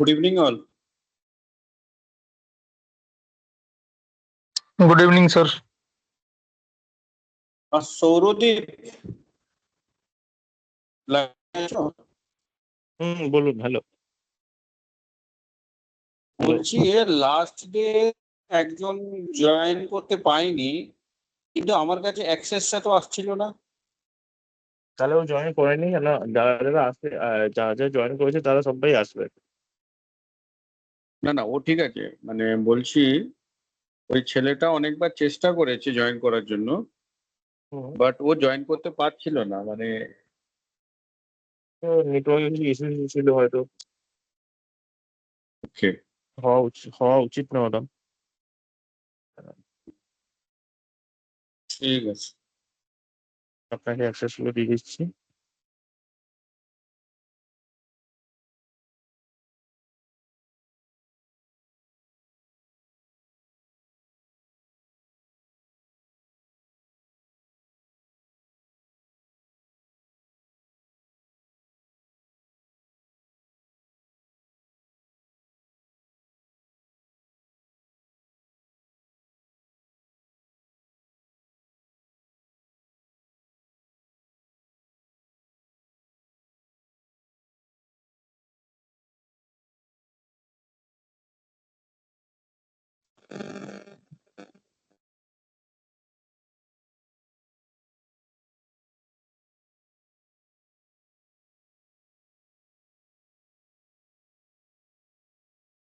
Good evening, all. Good evening, sir. Sourodip আছো? বলুন। Hello. Hello. বলছি এর লাস্ট ডে একজন জয়েন করতে পাইনি, কিন্তু আমার কাছে অ্যাক্সেসটা তো আসছিল না। তাহলে ও জয়েন করেনি কেন? যারা যারা আসবে, যারা যারা জয়েন করেছে তারা সবাই আসবে। না না, ও ঠিক আছে, মানে বলছি ওই ছেলেটা অনেকবার চেষ্টা করেছে জয়েন করার জন্য, হুম। বাট ও জয়েন করতে পারছিল না, মানে তো নেটওয়ার্কের কিছু ইস্যু ছিল হয়তো। ওকে। হওয়া উচিত না ওটা। ঠিক আছে। আপনাকে অ্যাক্সেস গুলো দিয়ে দিচ্ছি।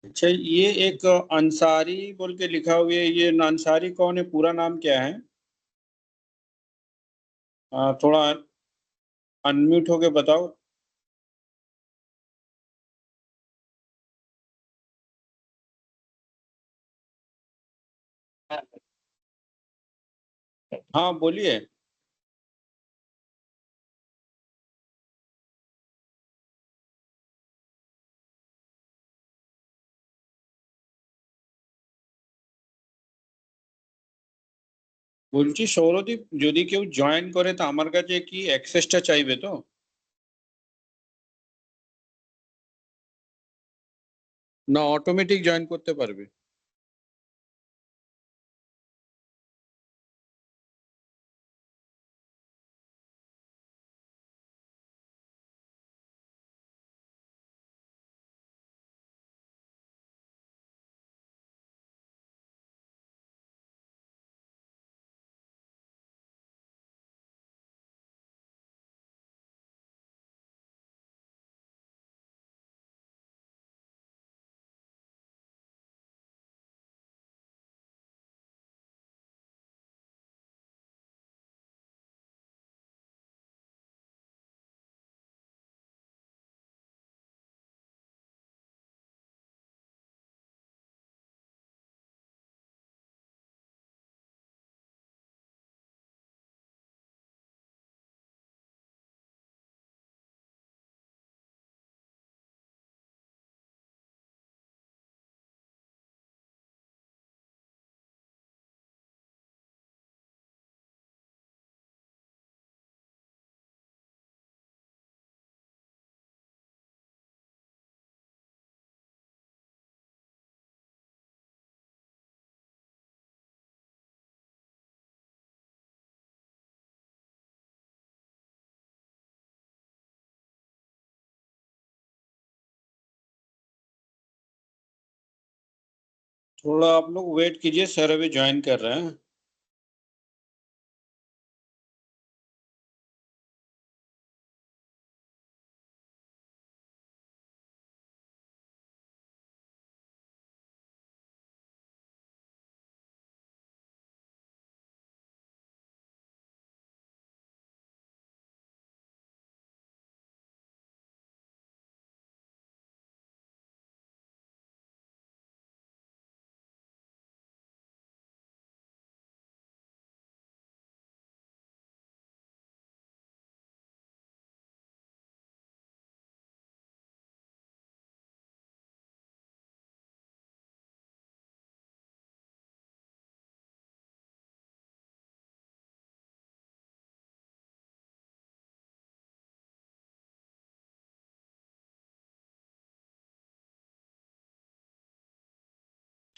अच्छा, ये एक अंसारी बोल के लिखा हुआ है, ये अंसारी कौन है, पूरा नाम क्या है? थोड़ा अनम्यूट होके बताओ। हाँ बोलिए। বলছি সৌরদীপ, যদি কেউ জয়েন করে তা আমার কাছে কি অ্যাক্সেসটা চাইবে তো? না অটোমেটিক জয়েন করতে পারবে? थोड़ा आप लोग वेट कीजिए, सर अभी ज्वाइन कर रहे हैं।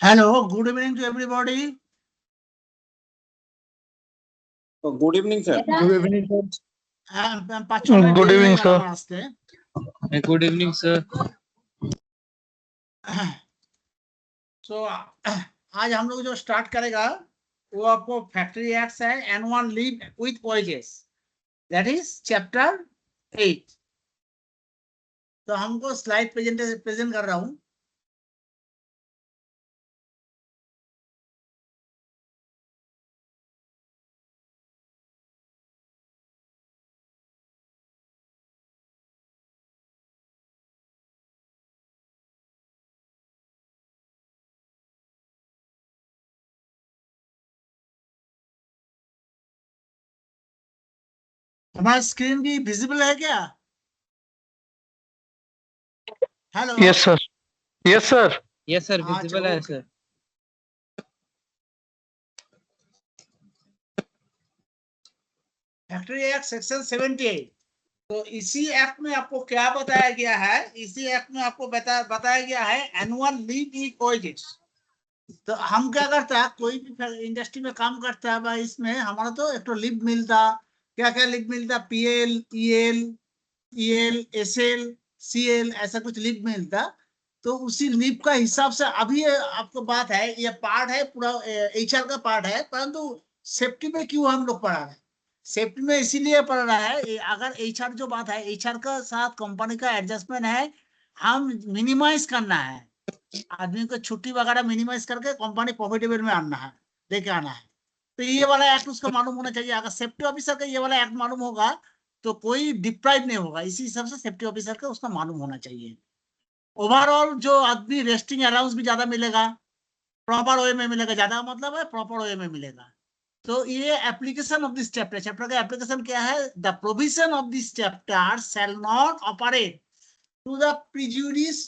Hello, good evening to everybody. Good evening, sir. Good evening, sir. Good evening, sir. Good evening, sir. So आज हम लोग जो स्टार्ट करेगा वो आपको फैक्ट्री एक्ट्स है annual leave with wages, that is chapter 8। तो हमको स्लाइड प्रेजेंट कर रहा हूँ। हमारा स्क्रीन भी विजिबल है क्या? Hello. Yes sir, yes sir. Yes, sir. अच्छा, Visible है, okay. sir. Factory act section 78। तो इसी एक्ट में आपको क्या बताया गया है? इसी एक्ट में आपको बताया गया है एनुअल लीव विथ वेजेस। तो हम क्या करता है, कोई भी इंडस्ट्री में काम करता है भाई, इसमें हमारा तो एक तो लीव मिलता। क्या क्या लीव मिलता? पीएल, ईएल, एसएल, सीएल, ऐसा कुछ लीव मिलता। तो उसी लीव का हिसाब से अभी आपको बात है, ये पार्ट है पूरा एचआर का पार्ट है, परंतु सेफ्टी में क्यों हम लोग पढ़ा रहे हैं? सेफ्टी में इसीलिए पढ़ रहा है, अगर एचआर जो बात है, एचआर का साथ कंपनी का एडजस्टमेंट है, हम मिनिमाइज करना है, आदमी को छुट्टी वगैरह मिनिमाइज करके कंपनी प्रॉफिटेबल में आना है, लेके आना है। तो ये वाला एक्ट उसका मालूम होना चाहिए। अगर सेफ्टी ऑफिसर का ये वाला एक्ट मालूम होगा तो कोई डिप्राइव नहीं होगा। इसी हिसाब से सेफ्टी ऑफिसर का उसका मालूम होना चाहिए। ओवरऑल जो आदमी रेस्टिंग अलाउंस भी ज्यादा मिलेगा, प्रॉपर वे में मिलेगा, ज्यादा मतलब है प्रॉपर वे में मिलेगा। तो ये एप्लीकेशन ऑफ दिस चैप्टर का एप्लीकेशन क्या है? The provision of this chapter shall not operate to the prejudice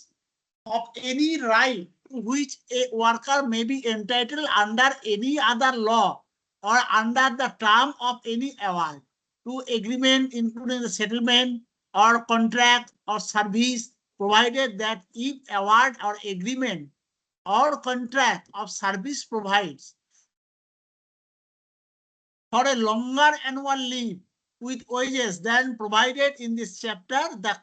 of any right to which a worker may be entitled under any other law or under the term of any award to agreement, including the settlement or contract or service, provided that if award or agreement or contract of service provides for a longer annual leave with wages than provided in this chapter, the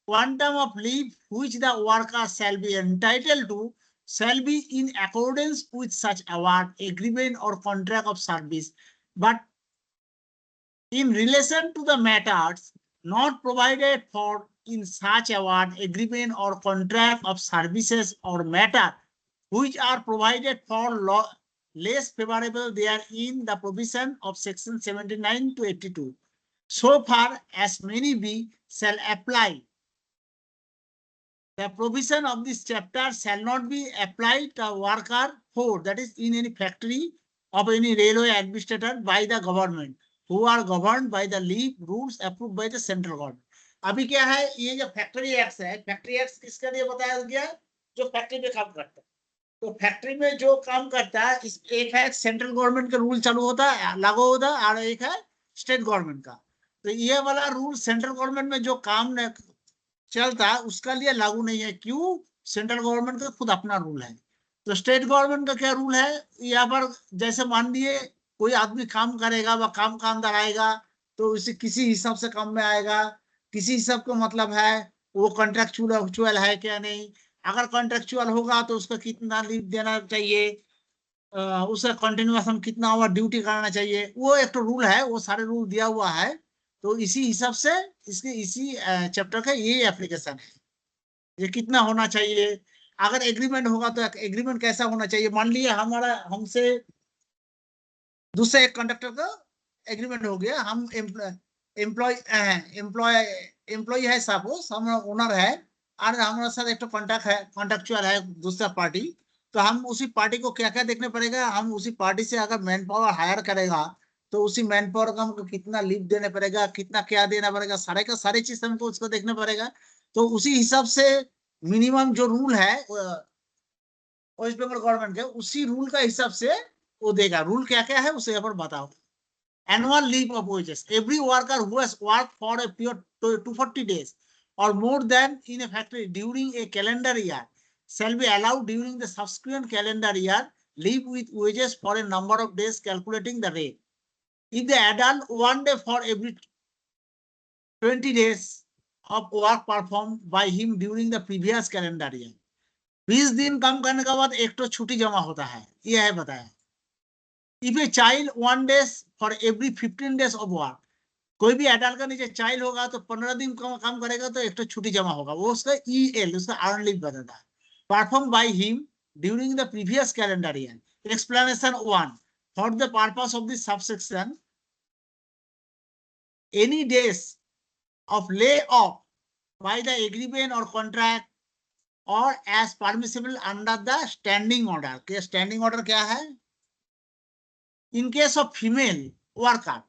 quantum of leave which the worker shall be entitled to shall be in accordance with such award, agreement, or contract of service, but in relation to the matters not provided for in such award, agreement, or contract of services or matter which are provided for law less favorable there in the provision of section 79 to 82, so far as many be shall apply. The provision of this chapter shall not be applied to worker for, that is in any factory of any railway administrator by the government, who are governed by the leave rules approved by the central government. अभी क्या है, ये जो factory act है, factory act किसके लिए बताया गया? जो फैक्ट्री में काम करता है। तो फैक्ट्री में जो काम करता है, इस एक है सेंट्रल गवर्नमेंट का रूल चालू होता है, लागू होता है, और एक है स्टेट गवर्नमेंट का। तो ये वाला रूल सेंट्रल गवर्नमेंट में जो काम चलता है उसका लिए लागू नहीं है। क्यों? सेंट्रल गवर्नमेंट का खुद अपना रूल है। तो स्टेट गवर्नमेंट का क्या रूल है? यहाँ पर जैसे मान लिए कोई आदमी काम करेगा, वह काम का अंदर आएगा, तो उसे किसी हिसाब से काम में आएगा। किसी हिसाब का मतलब है वो कॉन्ट्रेक्चुअल है क्या नहीं। अगर कॉन्ट्रेक्चुअल होगा तो उसका कितना लीव देना चाहिए, उसका कंटिन्यूअस हम कितना आवर ड्यूटी कराना चाहिए, वो एक तो रूल है, वो सारे रूल दिया हुआ है। तो इसी हिसाब से इसके इसी चैप्टर का ये एप्लीकेशन है, ये कितना होना चाहिए। अगर एग्रीमेंट होगा तो एग्रीमेंट कैसा होना चाहिए? मान लिया हमारा हमसे दूसरे एक कंडक्टर का एग्रीमेंट हो गया, हम एम्प्लॉय है, सपोज हम ओनर है और हमारे साथ एक तो कॉन्ट्रेक्चुअल है दूसरा पार्टी। तो हम उसी पार्टी को क्या क्या देखने पड़ेगा, हम उसी पार्टी से अगर मैन पावर हायर करेगा तो उसी मैन पावर का हमको कितना लीव देने पड़ेगा, कितना क्या देना पड़ेगा, सारे का सारी चीज हमको उसको देखना पड़ेगा। तो उसी हिसाब से मिनिमम जो रूल है वेस्ट बंगाल गवर्नमेंट के, उसी रूल का हिसाब से वो देगा। रूल क्या क्या है उसे यहाँ पर बताओ। Annual leave of wages. Every worker who has worked for a period 240 days or more than in a factory during a calendar year shall be allowed during the subsequent calendar year leave with wages for a number of days calculating the rate. If the adult 1 day for every 20 days of work performed by him during the previous calendar year, 20 दिन काम करने के बाद एक तो छुट्टी जमा होता है, यह है बताया. If a child 1 day for every 15 days of work, कोई भी एडल्ट का नीचे चाइल्ड होगा तो 15 दिन काम करेगा तो एक तो छुट्टी जमा होगा, वो उसका EL उसका अर्न लीव बताता है. Performed by him during the previous calendar year. Explanation 1. For the purpose of this subsection, any days of layoff by the agreement or contract or as permissible under the standing order. के standing order क्या है? In case of female worker,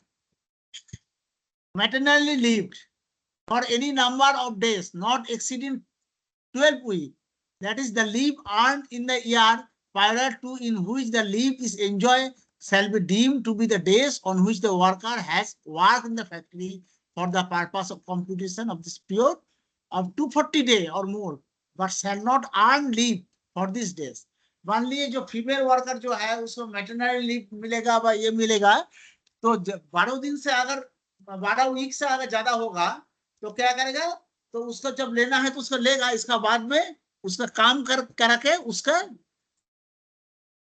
maternally leave for any number of days not exceeding 12 weeks, that is the leave earned in the year prior to in which the leave is enjoyed, shall be deemed to be the days on which the worker has worked in the factory for the purpose of computation of this period of 240 days or more, but shall not earn leave for these days. मान लीजिए जो female worker जो है उसको मैटरनरी leave मिलेगा व ये मिलेगा, तो 12 दिन से अगर 12 वीक से अगर ज्यादा होगा तो क्या करेगा, तो उसको जब लेना है तो उसको लेगा, इसका बाद में उसका काम करके उसका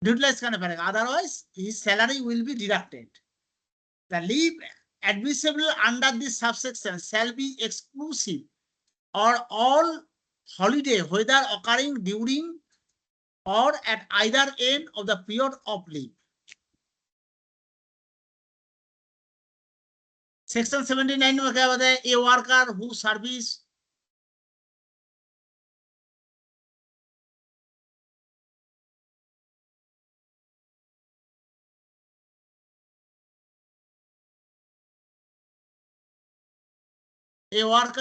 यूटिलाइज करना पड़ेगा, otherwise his salary will be deducted. The leave admissible under this subsection shall be exclusive or all holiday whether occurring during or at either end of the period of leave. Section 79 में क्या बताया? A worker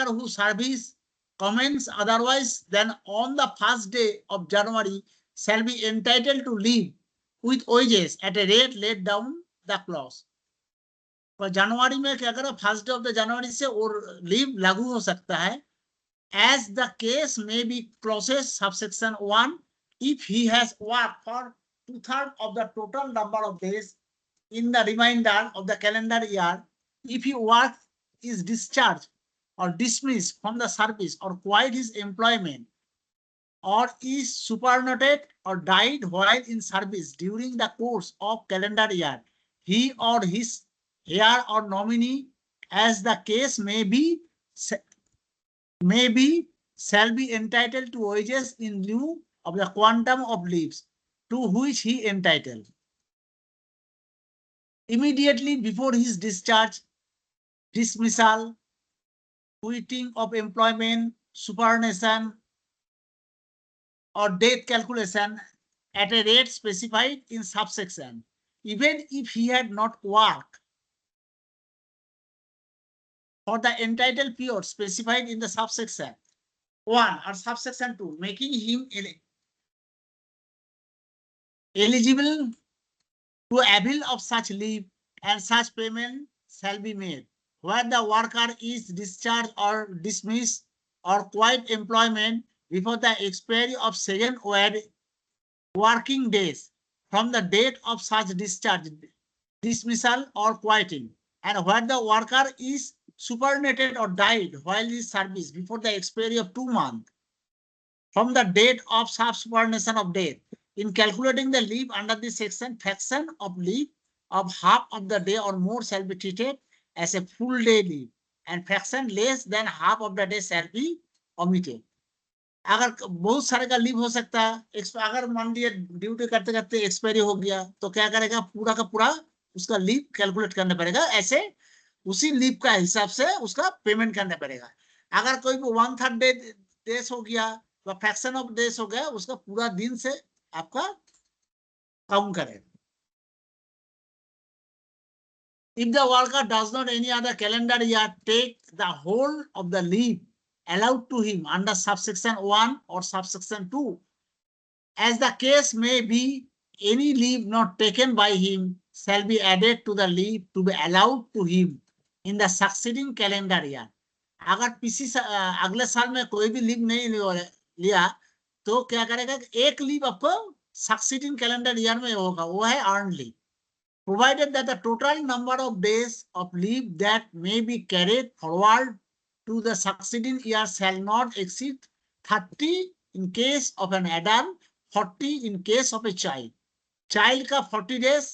who service commence otherwise than on the first day of January shall be entitled to leave with wages at a rate laid down the clause. पर जनवरी में क्या करें, first day of the January से और leave लागू हो सकता है. As the case may be clauses subsection 1, if he has worked for 2/3 of the total number of days in the remainder of the calendar year, if he work is discharged or dismissed from the service or quit his employment or is superannuated or died while in service during the course of calendar year, he or his heir or nominee, as the case may be, shall be entitled to wages in lieu of the quantum of leaves to which he entitled. Immediately before his discharge, dismissal, quitting of employment, superannuation, or death calculation at a rate specified in subsection, even if he had not worked for the entitled period specified in the subsection 1 or subsection 2, making him eligible to avail of such leave, and such payment shall be made where the worker is discharged or dismissed or quit employment before the expiry of 7 working days from the date of such discharge, dismissal, or quitting, and where the worker is superannuated or died while in service before the expiry of 2 months from the date of superannuation of death. In calculating the leave under this section, fraction of leave of half of the day or more shall be treated as a full day leave, and fraction less than half of the day shall be omitted. अगर बहुत सारे का leave हो सकता है, अगर मान लीजिए ड्यूटी करते करते एक्सपायरी हो गया तो क्या करेगा, पूरा का पूरा उसका लीव कैलकुलेट करना पड़ेगा, ऐसे उसी लीव का हिसाब से उसका पेमेंट करना पड़ेगा. अगर कोई 1/3 डेज हो गया तो फ्रैक्शन ऑफ डेज हो गया, उसका पूरा दिन से आपका काउंट करेगा. If the worker does not any other calendar year take the whole of the leave allowed to him under subsection 1 or subsection 2, as the case may be, any leave not taken by him shall be added to the leave to be allowed to him in the succeeding calendar year. अगर अगले साल में कोई भी leave नहीं लिया तो क्या करेगा, एक लीव आपको सक्सीडिंग कैलेंडर ईयर में होगा, वो है earn leave. Provided that the total number of days of leave that may be carried forward to the succeeding year shall not exceed 30 in case of an adult, 40 in case of a child. Child का 40 days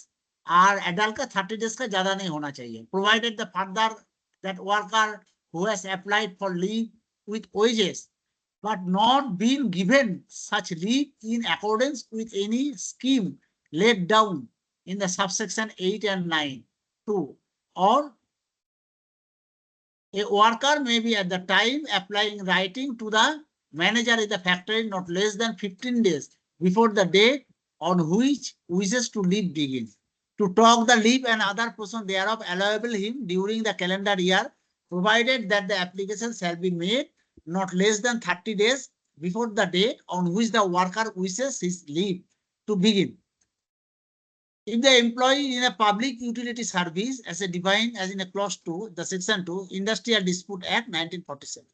और adult का 30 days का ज्यादा नहीं होना चाहिए। Provided the further that worker who has applied for leave with wages but not been given such leave in accordance with any scheme laid down in the subsection 8 and 9, 2, or a worker may be at the time applying writing to the manager in the factory not less than 15 days before the date on which wishes to leave begins, to talk the leave and other portion thereof allowable him during the calendar year, provided that the application shall be made not less than 30 days before the date on which the worker wishes his leave to begin. If the employee in a public utility service as a defined as in a clause 2, the section 2, Industrial Dispute Act 1947.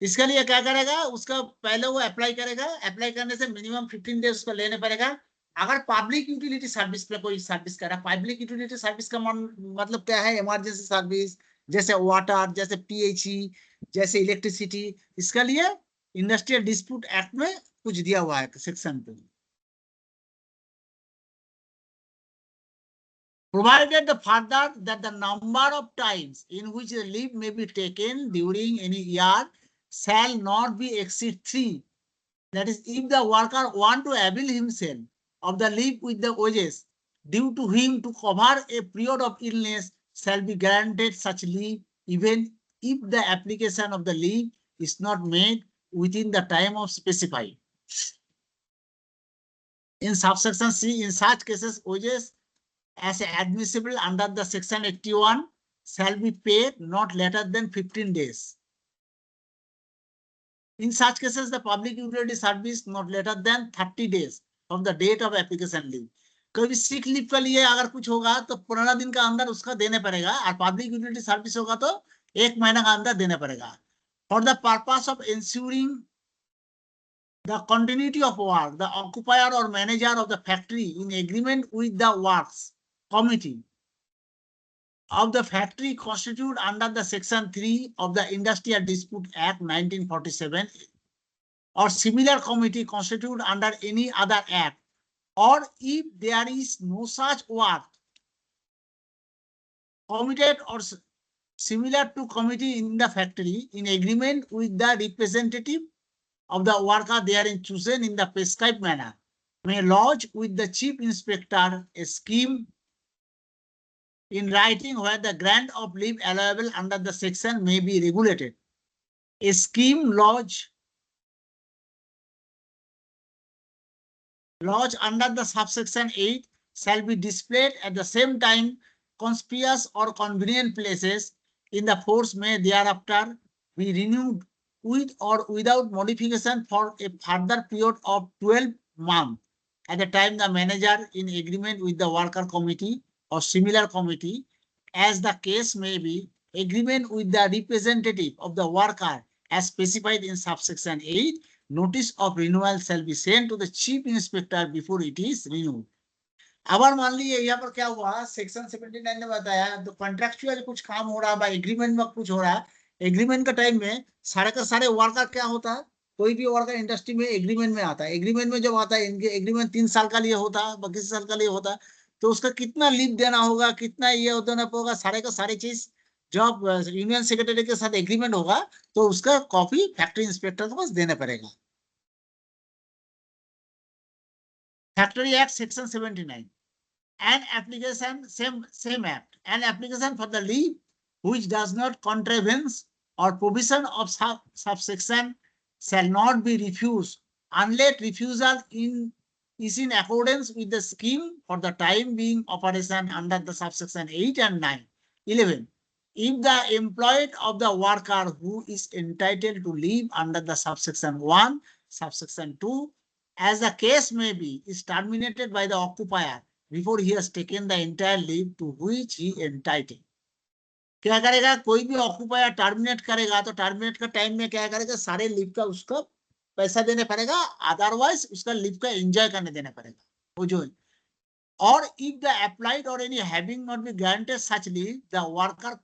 इसके लिए क्या करेगा, उसका पहले वो apply करेगा, apply करने से मिनिमम 15 डेज उसको लेने पड़ेगा। अगर पब्लिक यूटिलिटी सर्विस पे कोई सर्विस कर रहा है, पब्लिक यूटिलिटी सर्विस का मतलब क्या है, इमरजेंसी सर्विस जैसे वाटर, जैसे पीएचई, जैसे इलेक्ट्रिसिटी, इसके लिए इंडस्ट्रियल डिस्प्यूट एक्ट में कुछ दिया हुआ है सेक्शन पे। Provided the further that the number of times in which the leave may be taken during any year shall not be exceed 3. That is, if the worker want to avail himself of the leave with the wages due to him to cover a period of illness, shall be granted such leave even if the application of the leave is not made within the time of specified. In subsection C, in such cases, wages as admissible under the section 81 shall be paid not later than 15 days. In such cases, the public utility service not later than 30 days from the date of application leave. कभी sick leave के लिए अगर कुछ होगा तो 15 दिन का अंदर उसका देने पड़ेगा, और पब्लिक यूटिलिटी सर्विस होगा तो 1 महीना का अंदर देने पड़ेगा। For the purpose of ensuring the continuity of work, the occupier or manager of the factory in agreement with the works committee of the factory constituted under the section 3 of the Industrial Dispute Act 1947 or similar committee constituted under any other act, or if there is no such work committed or similar to committee in the factory in agreement with the representative of the worker therein chosen in the prescribed manner, may lodge with the chief inspector a scheme in writing where the grant of leave allowable under the section may be regulated. A scheme lodged under the subsection 8 shall be displayed at the same time conspicuous or convenient places in the force may thereafter be renewed with or without modification for a further period of 12 months at the time the manager in agreement with the worker committee or similar committee, as the case may be, agreement with the representative of the worker as specified in subsection 8, notice of renewal shall be sent to the chief inspector before it is renewed. अगर मान लीजिए यहाँ पर क्या हुआ, section 79 ने बताया तो कॉन्ट्रैक्चुअल कुछ काम हो रहा है, एग्रीमेंट में कुछ हो रहा है, एग्रीमेंट का टाइम में सारे का सारे वर्कर क्या होता है, कोई भी वर्कर इंडस्ट्री में एग्रीमेंट में आता है, एग्रीमेंट में जब आता है, इनके एग्रीमेंट 3 साल का लिए होता है, 22 साल का लिए होता है, तो उसका कितना लीव देना होगा, कितना ये देना होगा, सारे का सारी चीज जब यूनियन सेक्रेटरी के साथ एग्रीमेंट होगा तो उसका कॉपी फैक्ट्री इंस्पेक्टर को देना पड़ेगा। Factory act section 79, an application same act, an application for the leave which does not contravene or provision of subsection shall not be refused unless refusal is in accordance with the scheme for the time being operation under the subsection 8 and 9. 11. If the employee of the worker who is entitled to leave under the subsection 1, subsection 2, as the case may be, is terminated by the occupier before he has taken the entire leave to which he entitled. क्या करेगा, कोई भी occupier terminate करेगा तो terminate का time में क्या करेगा, सारे लीव का उसका पैसा देने पड़ेगा, अदरवाइज उसका लीव का एंजॉय करने देना पड़ेगा वो जो है। और if the applied or any having not been granted such leave, the worker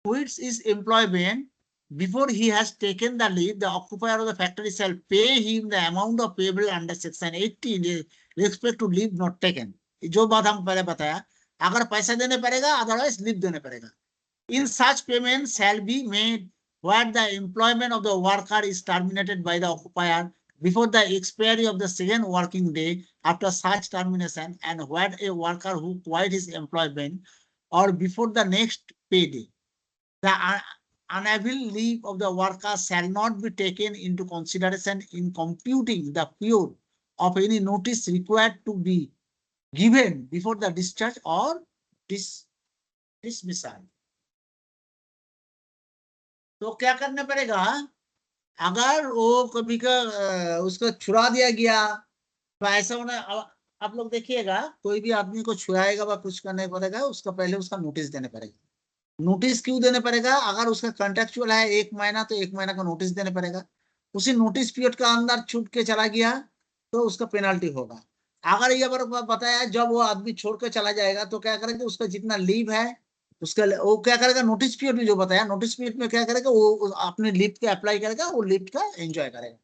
quits his employment before he has taken the leave, the occupier of the factory shall pay him the amount of payable under section 80 in respect to leave not taken. जो बात हम पहले बताया, अगर पैसा देने पड़ेगा, otherwise leave देने पड़ेगा. In such payment shall be made where the employment of the worker is terminated by the occupier before the expiry of the second working day after such termination, and where a worker who quit his employment or before the next payday. The unavailable leave of the worker shall not be taken into consideration in computing the period of any notice required to be given before the discharge or dismissal. तो क्या करना पड़ेगा, अगर वो कभी का उसको छुड़ा दिया गया तो ऐसा होना, आप लोग देखिएगा कोई भी आदमी को छुड़ाएगा व कुछ करने पड़ेगा, उसका पहले उसका नोटिस देने पड़ेगा. नोटिस क्यों देने पड़ेगा, अगर उसका कॉन्ट्रेक्चुअल है 1 महीना तो 1 महीना का नोटिस देने पड़ेगा. उसी नोटिस पीरियड का अंदर छूट के चला गया तो उसका पेनल्टी होगा. अगर ये बार बताया जब वो आदमी छोड़ के चला जाएगा तो क्या करेगा, उसका जितना लीव है उसका वो क्या करेगा, नोटिस पीरियड में जो बताया, नोटिस पीरियड में क्या करेगा, वो अपने लीव के अप्लाई करेगा, वो लीव का एंजॉय करेगा.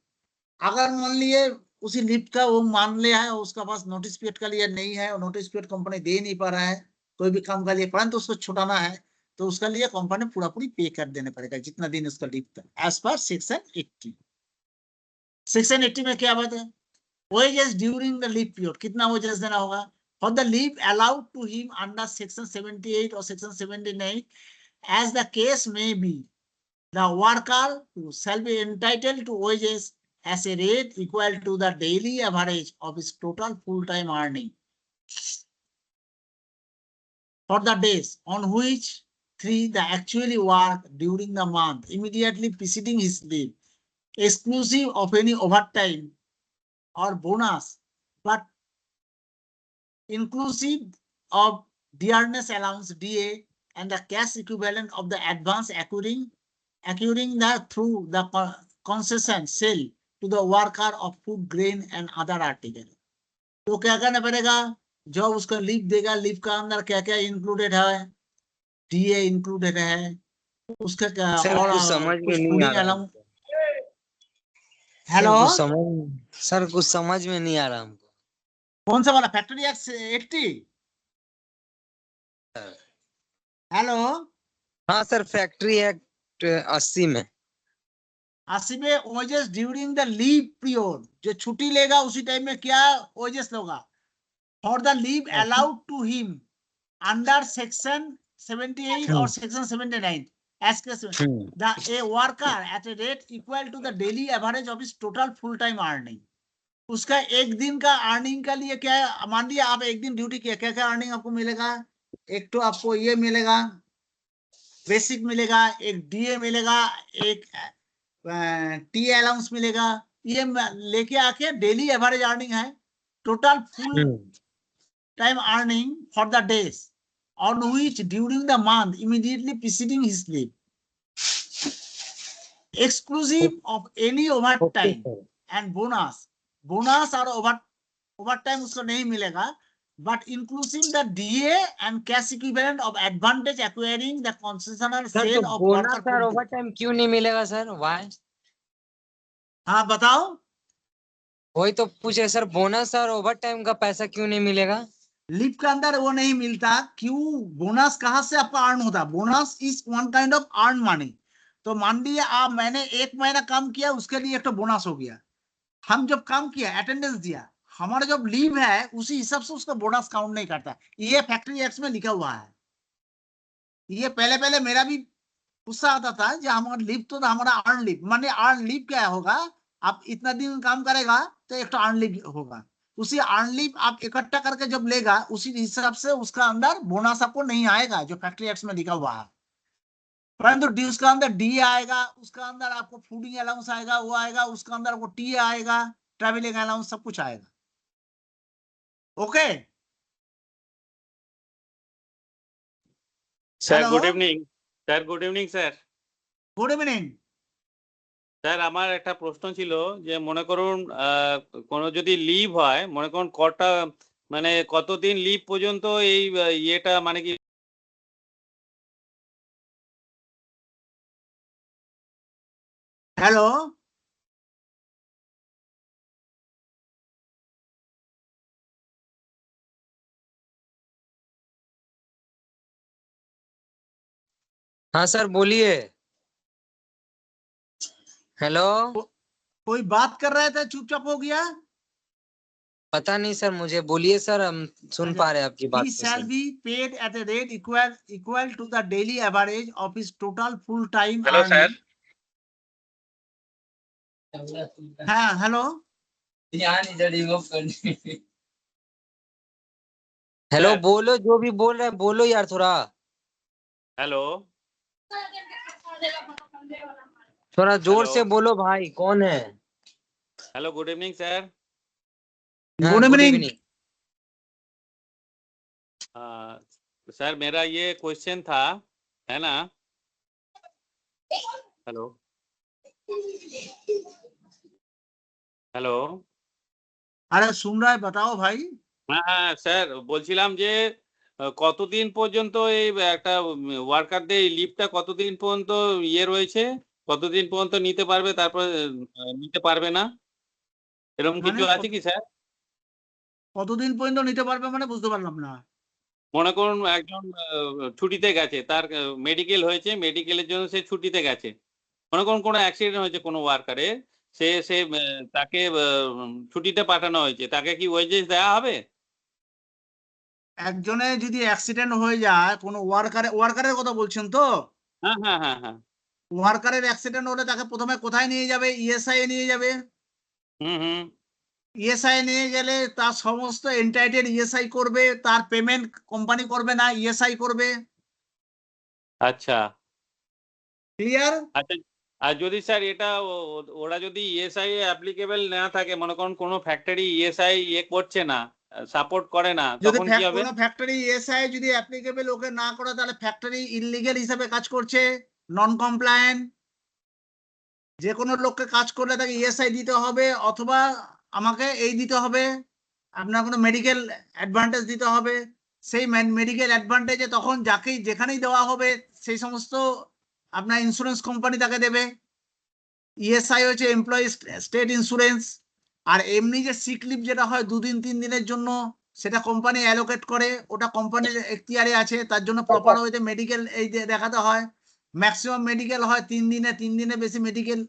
अगर मान लिए उसी लीव का वो मान लिया है, उसका पास नोटिस पीरियड का लिए नहीं है, और नोटिस पीरियड कंपनी दे नहीं पा रहा है कोई भी काम का लिए, परंतु उसको छुटाना है तो उसका लिए कंपनी पूरा पूरी पे कर देने पड़ेगा जितना दिन उसका लीव था, एज पर सेक्शन 80. सेक्शन 80 में क्या बात है, wages during the leave period, कितना wages देना होगा. For the leave allowed to him under section 78 or section 79, as the case may be, the worker shall be entitled to wages as a rate equal to the daily average of his total full-time earning for the days on which the actually work during the month immediately preceding his leave, exclusive of any overtime or bonus, but inclusive of dearness allowance DA and the cash equivalent of the advance accruing through the concession sale to the worker of food, grain and other article. तो क्या करना पड़ेगा, जो उसका leave देगा, leave का अंदर क्या क्या इंक्लूडेड है, डीए इंक्लूडेड है, उसका क्या सर और कुछ समझ में कुछ नहीं आ फूडिंग रहा अलाउंस. सर हेलो, कुछ समझ में नहीं आ रहा हमको. कौन सा वाला, फैक्ट्री एक्ट 80? हेलो, हाँ सर, फैक्ट्री एक्ट 80 में 80 में wages during the leave period, जो छुट्टी लेगा उसी टाइम में क्या ओजेस होगा, for the leave allowed to him under section 78 और section 79 as the a worker at a rate equal to the daily average of his total full time earning. उसका एक दिन का अर्निंग का लिए क्या है, मान लिया आप एक दिन ड्यूटी किया, क्या क्या अर्निंग आपको मिलेगा, एक तो आपको ये मिलेगा बेसिक मिलेगा, एक डीए मिलेगा, एक टी अलाउंस मिलेगा, ये लेके आके डेली एवरेज अर्निंग है, total full time earning for the days on which during the month immediately preceding his leave, exclusive of any overtime and bonus और overtime उसको नहीं मिलेगा, but inclusive the DA and cash equivalent of advantage acquiring the concessional sir. sale तो of bonus worker और food. Overtime क्यों नहीं मिलेगा sir, Y? हाँ बताओ, वही तो पूछे सर, बोनस और ओवरटाइम का पैसा क्यों नहीं मिलेगा? लीव के अंदर वो नहीं मिलता क्यों, बोनस कहाँ से आपका अर्न होता, bonus is one kind of earn money. तो मान लीजिए आप, मैंने 1 महीना काम किया, उसके लिए एक तो बोनस हो गया, हम जब काम किया अटेंडेंस दिया, हमारा जब लीव है उसी हिसाब से उसका बोनस काउंट नहीं करता. ये फैक्ट्री एक्ट में लिखा हुआ है. ये पहले पहले मेरा भी गुस्सा आता था जो हमारा लीव तो हमारा अर्न लीव, माने अर्न लीव क्या होगा, आप इतना दिन काम करेगा तो एक तो अर्न लीव होगा, उसी अर्न लीव आप इकट्ठा करके जब लेगा उसी हिसाब से उसका अंदर बोनस आपको नहीं आएगा जो फैक्ट्री एक्ट में लिखा हुआ है, परंतु डी उसका अंदर डी आएगा, उसका अंदर आपको फूडिंग अलाउंस आएगा, वो आएगा, उसका अंदर आपको टी आएगा, ट्रैवलिंग अलाउंस सब कुछ आएगा. Okay sir hello, good evening. Sir good evening sir. Good evening. Sir আমার একটা প্রশ্ন ছিল যে মনে করুন কোনো যদি লিভ হয় মনে করুন কটা মানে কতদিন লিভ পর্যন্ত এই ইয়েটা মানে কি हेलो हाँ सर बोलिए। हेलो। कोई बात कर रहे थे चुपचाप हो गया पता नहीं सर, मुझे बोलिए सर, हम सुन पा रहे हैं आपकी बात he को shall sir. be paid at a rate equal to the daily average of his total full time Hello, sir. earning हाँ हेलो हेलो सर। बोलो, जो भी बोल रहे हैं बोलो यार थोड़ा। हेलो थोड़ा जोर हेलो से बोलो भाई, कौन है? Hello good evening sir. हाँ, good good evening evening. Sir मेरा ये क्वेश्चन था है ना। हेलो हेलो अरे सुन रहा है बताओ भाई হ্যাঁ হ্যাঁ স্যার বলছিলাম যে কতদিন পর্যন্ত এই একটা ওয়ার্কারদের এই লিভটা কতদিন পর্যন্ত ইয়ে রয়েছে কতদিন পর্যন্ত নিতে পারবে তারপর নিতে পারবে না এরকম মানে কিছু আছে কি স্যার? কতদিন পর্যন্ত নিতে পারবে মানে বুঝতে পারলাম না মনে করুন একজন ছুটিতে গেছে তার মেডিকেল হয়েছে মেডিকেলের জন্য সে ছুটিতে গেছে মনে করুন কোনো অ্যাক্সিডেন্ট হয়েছে কোনো ওয়ার্কারে সে সে তাকে ছুটিতে পাঠানো হয়েছে তাকে কি ওয়েজেস দেওয়া হবে? একজনে যদি অ্যাক্সিডেন্ট হয়ে যায় কোনো ওয়ার্কারের কথা বলছেন তো হ্যাঁ হ্যাঁ হ্যাঁ হ্যাঁ ওয়ার্কারের অ্যাক্সিডেন্ট হলে তাকে প্রথমে কোথায় নিয়ে যাবে ইএসআই নিয়ে যাবে হুম হুম ইএসআই নিয়ে গেলে তার সমস্ত এন্টাইটেড ইএসআই করবে তার পেমেন্ট কোম্পানি করবে না ইএসআই করবে আচ্ছা ক্লিয়ার আচ্ছা আর যদি স্যার এটা ওরা যদি ইএসআই অ্যাপ্লিকেবল না থাকে মনে করুন কোনো ফ্যাক্টরি ইএসআই ইয়ে করছে না সাপোর্ট করে না যদি তখন কি হবে? কোনো ফ্যাক্টরি ইএসআই যদি অ্যাপ্লিকেবল ওকে না করে তাহলে ফ্যাক্টরি ইললিগ্যাল হিসেবে কাজ করছে নন কমপ্লায়েন্ট যে কোনো লোককে কাজ করলে তাকে ইএসআই দিতে হবে অথবা আমাকে এই দিতে হবে আপনার কোনো মেডিকেল অ্যাডভান্টেজ দিতে হবে সেই মেডিকেল অ্যাডভান্টেজে তখন যাকেই যেখানেই দেওয়া হবে সেই সমস্ত আপনার ইন্স্যুরেন্স কোম্পানি তাকে দেবে ইএসআই হচ্ছে এমপ্লয়ি স্টেট ইন্স্যুরেন্স আর এমনি যে সিক লিভ যেটা হয় 2 দিন 3 দিনের জন্য সেটা কোম্পানি অ্যালোকেট করে ওটা কোম্পানির এখতিয়ারে আছে তার জন্য প্রপার ওয়েতে মেডিকেল এই যে দেখাতে হয় ম্যাক্সিমাম মেডিকেল হয় 3 দিনে বেশি মেডিকেল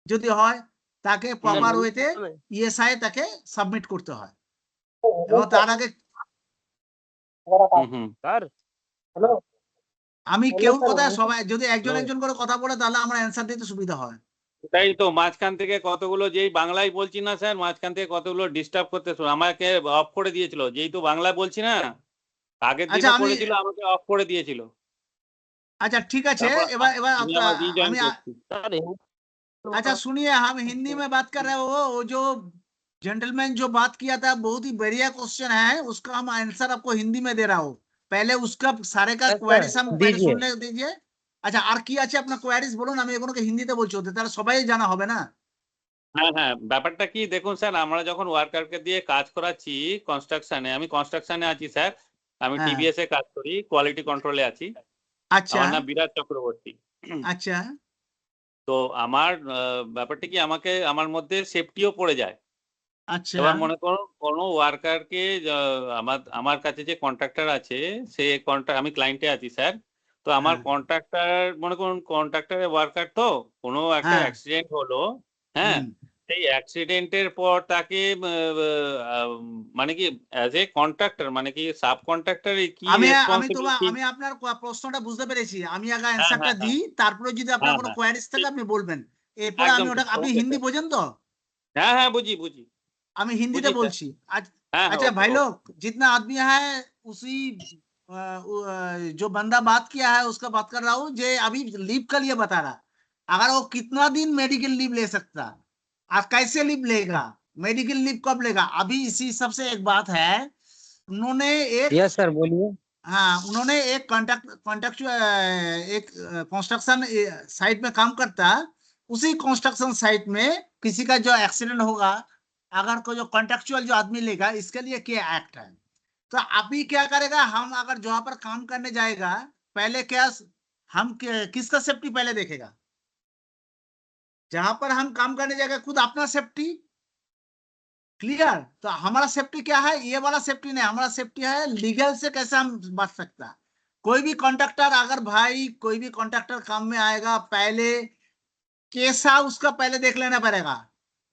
যদি হয় তাকে প্রপার ওয়েতে ইএসআই তাকে সাবমিট করতে হয় এবং তার আগে হুম হুম স্যার আমি কেউ কথা সবাই যদি একজন একজন করে কথা বলে তাহলে আমার অ্যান্সার দিতে সুবিধা হয় তাই তো মাঝখান থেকে কতগুলো যেই বাংলায় বলছি না স্যার মাঝখান থেকে কতগুলো ডিস্টার্ব করতে শুরু আমাকে অফ করে দিয়েছিল যেই তো বাংলা বলছি না আগের আচ্ছা দিনও আমি করেছিল আমাকে অফ করে দিয়েছিল अच्छा ठीक है তারপর एबार एबार আমি আবার রিজয়েন আমি করছি। স্যার अच्छा सुनिए हम हिंदी में बात कर रहे हो वो जो जेंटलमैन जो बात किया था बहुत ही बढ़िया क्वेश्चन है उसका हम आंसर आपको हिंदी में दे रहा हूँ पहले उसका सारे का सर, क्वेरीज हम पहले दीजिए। सुन ले दीजिए अच्छा আর কি আছে আপনার কোয়ারিজ বলুন আমি এগুলোকে হিন্দিতে বলছি ওদের তাহলে সবাই জানা হবে না হ্যাঁ হ্যাঁ ব্যাপারটা কি দেখুন স্যার আমরা যখন ওয়ার্কারকে দিয়ে কাজ করাচ্ছি কনস্ট্রাকশনে আমি কনস্ট্রাকশনে আছি স্যার আমি হ্যাঁ টিবিএস এ কাজ করি কোয়ালিটি কন্ট্রোলে আছি আচ্ছা আমার নাম বিরাট চক্রবর্তী আচ্ছা তো আমার ব্যাপারটা কি আমাকে আমার মধ্যে সেফটিও পড়ে যায় আচ্ছা এবার মনে করুন কোনো ওয়ার্কারকে আমার কাছে যে কন্ট্রাক্টর আছে সে আমি ক্লায়েন্টে আছি স্যার তো আমার হ্যাঁ কন্ট্রাক্টর মনে করুন কন্ট্রাক্টরের ওয়ার্কার তো কোনো একটা হ্যাঁ অ্যাক্সিডেন্ট হলো হ্যাঁ হুম সেই অ্যাক্সিডেন্টের পর তাকে মানে কি অ্যাজ এ কন্ট্রাক্টর মানে কি সাব কন্ট্রাক্টর কি আমি রেসপন্সিবিলিটি? আমি আপনার প্রশ্নটা বুঝতে পেরেছি আমি আগে হ্যাঁ অ্যান্সারটা হ্যাঁ হ্যাঁ দিই তারপরে যদি আপনার হ্যাঁ কোনো হ্যাঁ কোয়ারিজ থাকে আপনি বলবেন এরপরে আমি একদম ওটা ঠিক আপনি ওকে হিন্দি স্যার বোঝেন তো হ্যাঁ হ্যাঁ বুঝি বুঝি আমি हिंदी বুঝি में স্যার बोलছি आज হ্যাঁ হ্যাঁ अच्छा ওকে भाई ওকে लोग जितना आदमी है उसी जो बंदा बात किया है उसका बात कर रहा हूँ जे अभी लीव का लिए बता रहा अगर वो कितना दिन मेडिकल लीव ले सकता और कैसे लीव लेगा मेडिकल लीव कब लेगा अभी इसी सबसे एक बात है उन्होंने एक यस सर बोलिए। हाँ उन्होंने एक कॉन्ट्रैक्ट कॉन्ट्रैक्ट एक कंस्ट्रक्शन साइट में काम करता उसी कंस्ट्रक्शन साइट में किसी का जो एक्सीडेंट होगा, अगर कोई जो कॉन्ट्रेक्चुअल जो आदमी लेगा, इसके लिए क्या एक्ट है। तो अभी क्या करेगा, हम अगर जहां पर काम करने जाएगा, पहले क्या हम किसका सेफ्टी पहले देखेगा। जहां पर हम काम करने जाएगा खुद अपना सेफ्टी, क्लियर। तो हमारा सेफ्टी क्या है, ये वाला सेफ्टी नहीं, हमारा सेफ्टी है लीगल से कैसे हम बच सकता है। कोई भी कॉन्ट्रैक्टर, अगर भाई कोई भी कॉन्ट्रैक्टर काम में आएगा, पहले कैसा उसका पहले देख लेना पड़ेगा।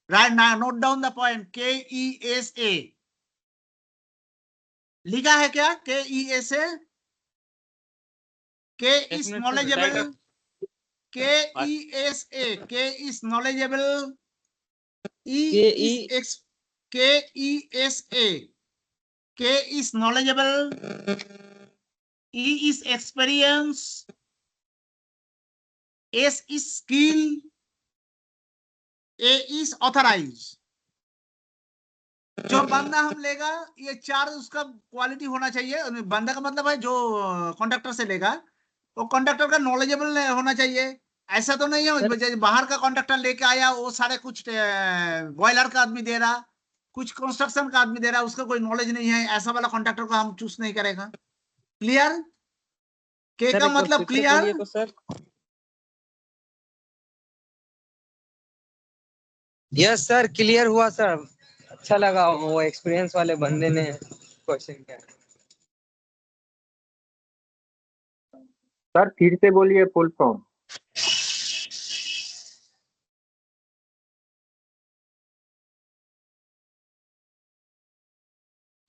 राइट ना, note down the point, KESA लिखा है क्या, KESA, K is knowledgeable, KESA, K is knowledgeable, KESA, K is knowledgeable, E is experience, S is skill, A is authorize। जो बंदा हम लेगा, ये चार उसका क्वालिटी होना चाहिए। बंदा का मतलब है जो कॉन्ट्रैक्टर से लेगा, वो कॉन्ट्रैक्टर का नॉलेजेबल होना चाहिए। ऐसा तो नहीं है जैसे बाहर का कॉन्ट्रैक्टर लेके आया, वो सारे कुछ बॉयलर का आदमी दे रहा, कुछ कंस्ट्रक्शन का आदमी दे रहा, उसका कोई नॉलेज नहीं है, ऐसा वाला कॉन्ट्रैक्टर को हम चूज नहीं करेगा। क्लियर, के सर का एक बार मतलब फिर से क्लियर। बोलिए तो सर। यस सर, क्लियर हुआ सर। अच्छा लगा वो एक्सपीरियंस वाले बंदे ने क्वेश्चन किया। सर फिर से बोलिए फुल फॉर्म।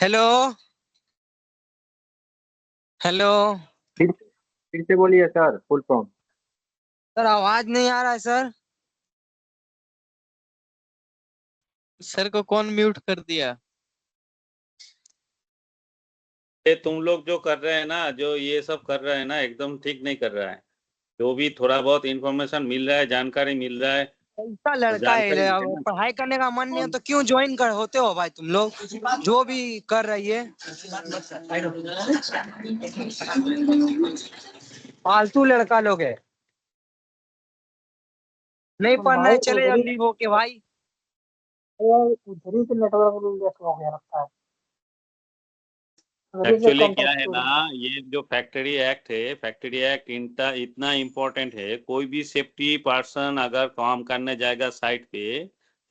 हेलो हेलो फिर से बोलिए सर फुल फॉर्म। सर, आवाज नहीं आ रहा है सर। सर को कौन म्यूट कर दिया। ये तुम लोग जो कर रहे हैं ना, जो ये सब कर रहे हैं ना, एकदम ठीक नहीं कर रहा है। जो भी थोड़ा बहुत इंफॉर्मेशन मिल रहा है, जानकारी मिल रहा है, ऐसा लड़का है, जानकारी अब लेना। पढ़ाई करने का मन नहीं है तो क्यों ज्वाइन कर होते हो भाई तुम लोग, जो भी कर रही है। फालतू लड़का लोग है, नहीं पढ़ना है चले जल्दी हो के भाई। उधर ही से नेटवर्क हो गया लगता है। एक्चुअली क्या है ना, ये जो फैक्ट्री एक्ट है, फैक्ट्री एक्ट इतना इम्पोर्टेंट है। कोई भी सेफ्टी पर्सन अगर काम करने जाएगा साइट पे,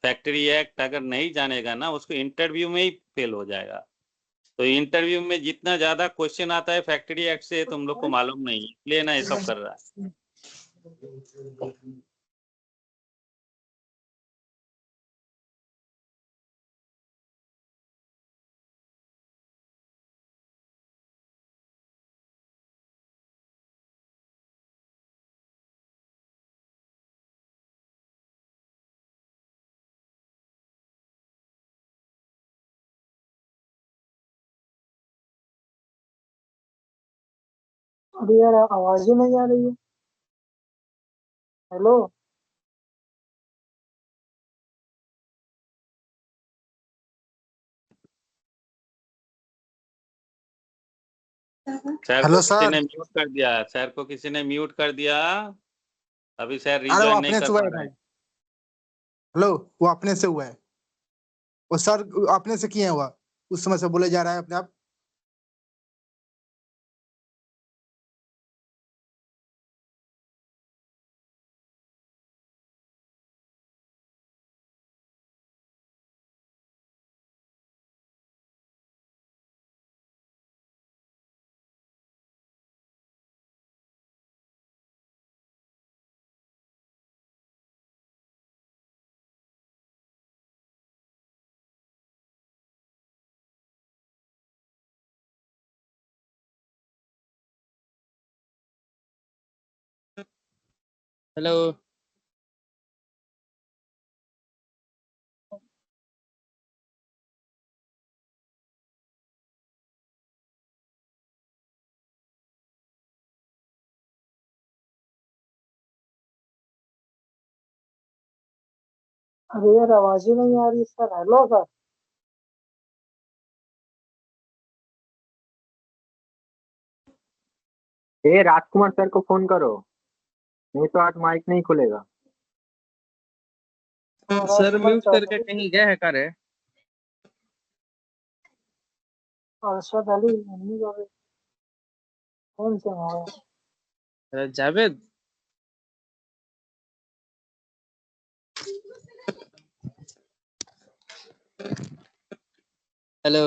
फैक्ट्री एक्ट अगर नहीं जानेगा ना, उसको इंटरव्यू में ही फेल हो जाएगा। तो इंटरव्यू में जितना ज्यादा क्वेश्चन आता है फैक्ट्री एक्ट से, तुम लोग को मालूम नहीं, इसलिए ना ये सब कर रहा है। अरे यार आवाज ही नहीं आ रही है। हेलो सर हेलो को किसी सर। ने म्यूट कर दिया, सर को किसी ने म्यूट कर दिया। अभी सर अरे वो रिज्वाइन नहीं अपने कर से हुआ पा है रहे भाई। हैं। हेलो, वो अपने से हुआ है। वो सर अपने से किए हुआ, उस समय से बोले जा रहा है अपने आप। हेलो अरे यार आवाज ही नहीं आ रही सर। Hello sir. ए राजकुमार सर को फोन करो, नहीं तो आज माइक नहीं खुलेगा। सर म्यूट करके कहीं गए हैं करे? अरशद अली मम्मी का कौन से है? जावेद हेलो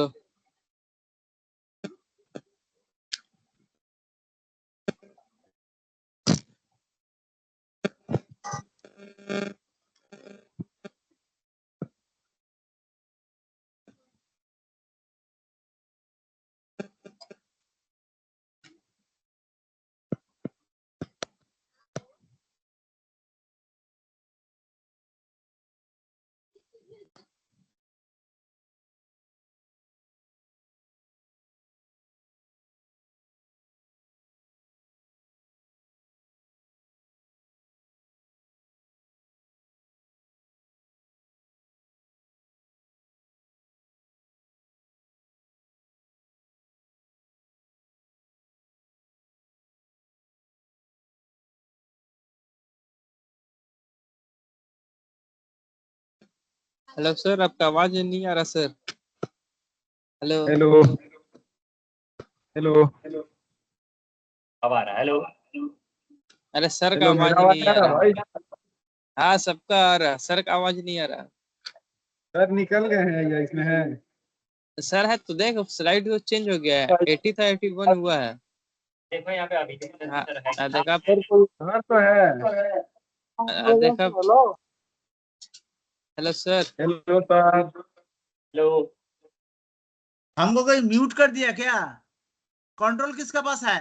हेलो सर, आपका आवाज नहीं आ रहा सर। हेलो हेलो हेलो अब आ रहा है। हेलो अरे सर का हेलो, आवाज मेरा आवाज नहीं आ आ रहा रहा। भाई? हाँ सबका आ रहा, सर का आवाज नहीं आ रहा। सर निकल गए हैं या इसमें है? सर है तो देख, स्लाइड तो चेंज हो गया है, 80 था 81 हुआ है। देखो यहाँ पे अभी हाँ देखा, सर तो है। देखा। Hello hello sir. Hello sir. Hello हमको कोई म्यूट कर दिया क्या? कंट्रोल किसका पास है?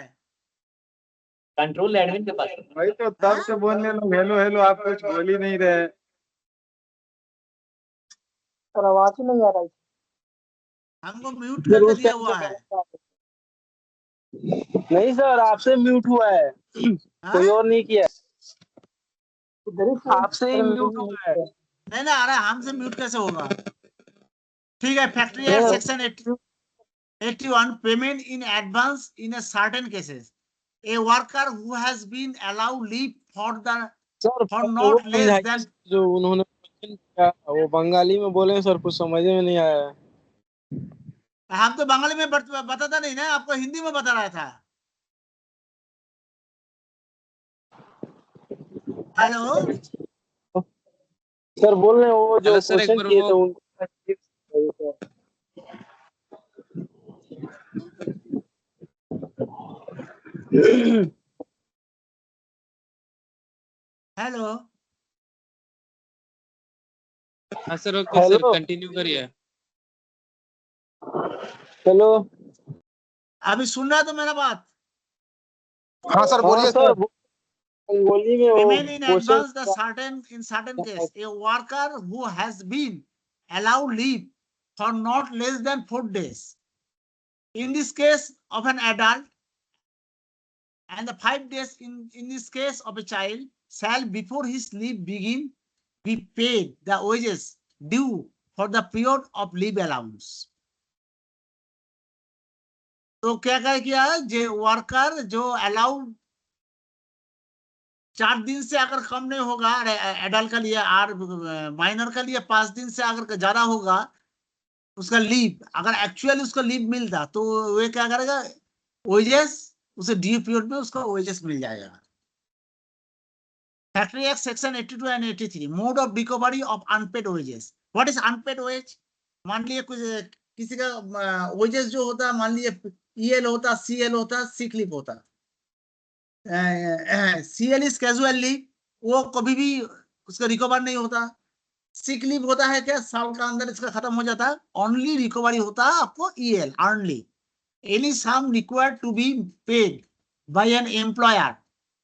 कंट्रोल एडमिन के पास है। भाई तो तब से बोलने लोग हेलो हेलो, आप कुछ बोल ही नहीं रहे। सर आवाज ही नहीं आ रही। हमको म्यूट करके दिया हुआ है। नहीं सर, आपसे म्यूट हुआ है, कोई हाँ? और नहीं किया है। इधर ही आपसे ही म्यूट हुआ है। नहीं ना, अरे हमसे म्यूट कैसे होगा? ठीक है, factory act section 81, payment in advance in a certain cases. A worker who has been allowed leave for sir not less than जो उन्होंने क्वेश्चन किया वो बंगाली में बोले सर, कुछ समझ में नहीं आया। हम तो बंगाली में बताता नहीं ना, आपको हिंदी में बता रहा था। हेलो सर बोल रहे हैं वो जो हेलो सर, एक क्वेश्चन बार किए थे वो उनको। हेलो हाँ sir, okay sir, hello continue करिए। हेलो अभी सुन रहा तो मेरा बात? हाँ सर हाँ बोलिए सर, सर। बंगाली में वो Payment in question. advance in certain case, a worker who has been allowed leave for not less than 4 days. In this case of an adult, and the 5 days in this case of a child, shall before his leave begin be paid the wages due for the period of leave allowance. तो क्या क्या किया है, जो worker जो allowed 4 दिन से अगर कम नहीं होगा एडल्ट का लिए, और माइनर का लिए 5 दिन से अगर ज्यादा होगा उसका लीव, अगर एक्चुअली उसको लीव मिलता तो वे क्या करेगा, वेजेस उसे ड्यू पीरियड में उसका वेजेस मिल जाएगा। Factory act section 82 and 83, mode of recovery of unpaid wages. What is unpaid wage? मान लिए कुछ किसी का वेजेस जो होता, मान लिए ईएल होता, सीएल होता, सिक लीव होता। सीएल इज कैजुअल लीव, वो कभी भी उसका रिकवर नहीं होता। सिक लीव होता है क्या, साल का अंदर इसका खत्म हो जाता है। ओनली रिकवरी होता है आपको ईएल अर्नली। Any sum required to be paid by an employer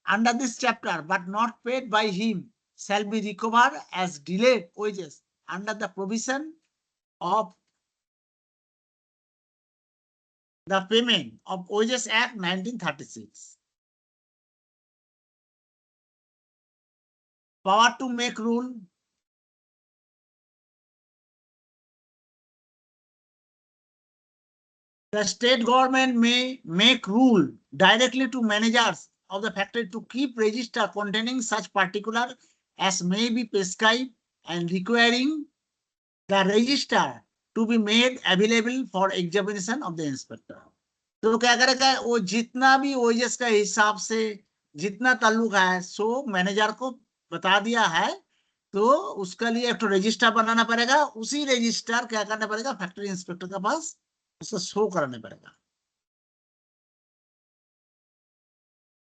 under this chapter but not paid by him shall be recovered as delayed wages under the provision of the Payment of Wages Act 1936. Power to make rule. The state government may make rule directly to managers of the factory to keep register containing such particular as may be prescribed and requiring the register to be made available for examination of the inspector. तो क्या करेगा वो जितना भी OS का हिसाब से जितना ताल्लुक है सो मैनेजर को बता दिया है, तो उसका लिए एक तो रजिस्टर बनाना पड़ेगा, उसी रजिस्टर क्या करना पड़ेगा फैक्ट्री इंस्पेक्टर के पास उसको शो कराना पड़ेगा।